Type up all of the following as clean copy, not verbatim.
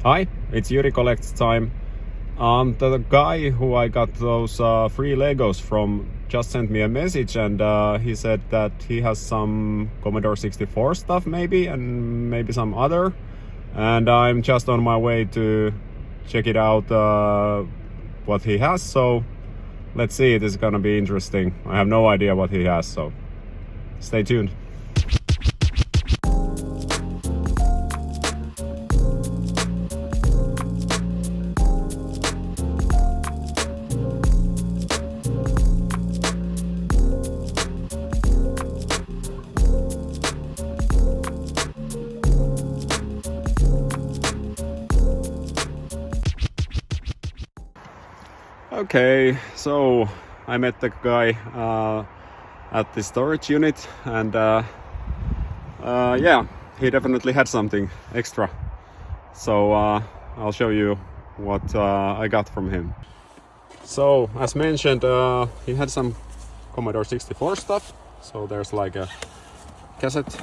Hi, it's Jyri Collects time. The guy who I got those free Legos from just sent me a message, and he said that he has some Commodore 64 stuff maybe, and maybe some other. And I'm just on my way to check it out what he has, so let's see, this is gonna be interesting. I have no idea what he has, so stay tuned. Okay, so I met the guy at the storage unit, and yeah, he definitely had something extra. So I'll show you what I got from him. So as mentioned, he had some Commodore 64 stuff. So there's like a cassette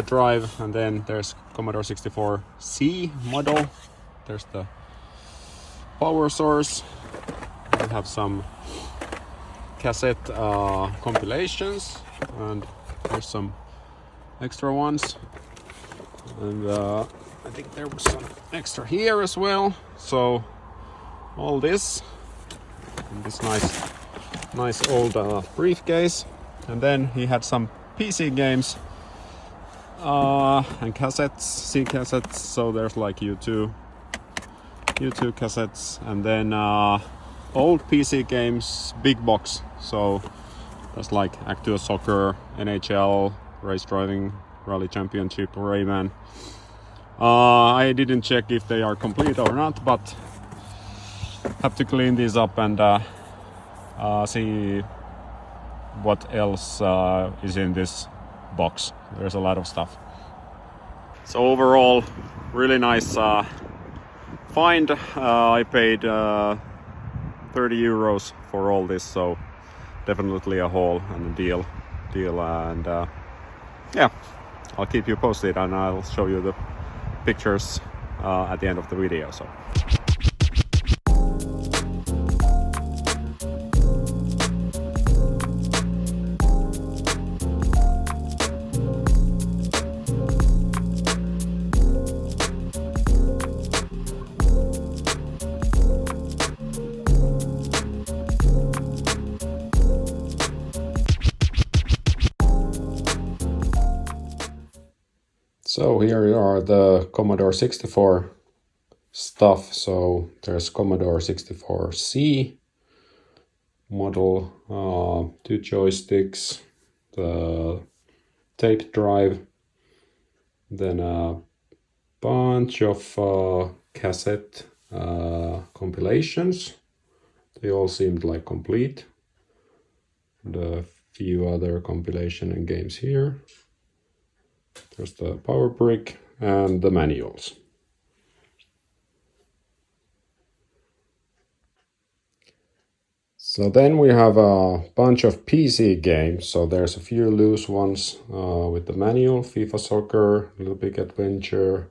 drive, and then there's Commodore 64C model. There's the power source. We have some cassette compilations, and there's some extra ones, and I think there was some extra here as well. So all this in this nice old briefcase, and then he had some PC games and cassettes, C cassettes. So there's like U2 cassettes, and then old PC games, big box. So there's like Actua Soccer, NHL, Race Driving, Rally Championship, Rayman. I didn't check if they are complete or not, but have to clean these up and see what else is in this box. There's a lot of stuff. So overall, really nice find. I paid 30 euros for all this, so definitely a haul and a deal, and yeah, I'll keep you posted, and I'll show you the pictures at the end of the video. So here are the Commodore 64 stuff. So there's Commodore 64C model, 2 joysticks, the tape drive, then a bunch of cassette compilations. They all seemed like complete. And a few other compilation and games here. There's the power brick and the manuals. So then we have a bunch of PC games. So there's a few loose ones with the manual, FIFA Soccer, Little Big Adventure,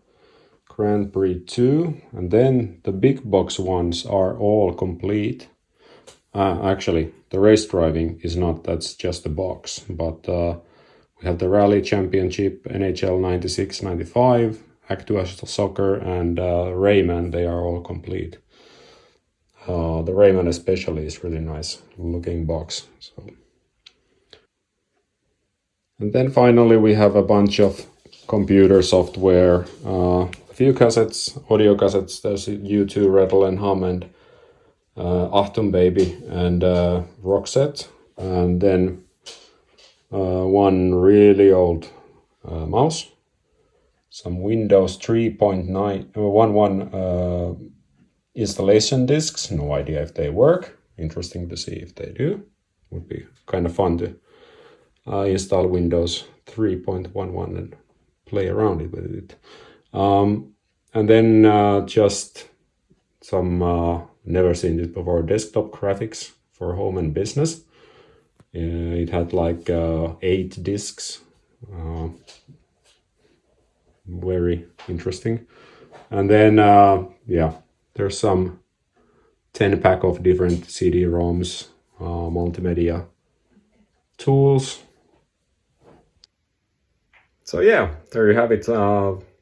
Grand Prix 2, and then the big box ones are all complete. Actually, the race driving is not, that's just a box, but we have the Rally Championship, NHL 96-95, Actua Soccer, and Rayman. They are all complete. The Rayman especially is really nice looking box. So. And then finally we have a bunch of computer software, a few cassettes, audio cassettes. There's U2, Rattle and Hum, and Achtung Baby, and Roxette, and then one really old mouse, some Windows 3.9 installation disks. No idea if they work. Interesting to see if they do. Would be kind of fun to install Windows 3.11 and play around with it. And then just some never seen it before desktop graphics for home and business. It had like 8 discs. very interesting. And then, yeah, there's some 10 pack of different CD-ROMs, multimedia tools. So yeah, there you have it.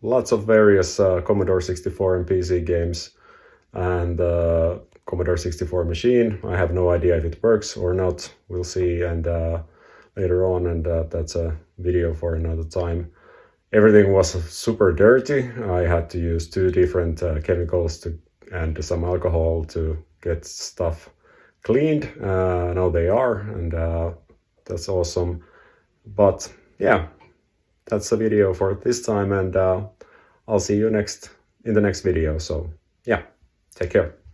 Lots of various Commodore 64 and PC games, and Commodore 64 machine. I have no idea if it works or not. We'll see, and later on, and that's a video for another time. Everything was super dirty. I had to use 2 different chemicals and some alcohol to get stuff cleaned. Now they are, and that's awesome. But yeah, that's the video for this time, and I'll see you in the next video. So yeah, take care.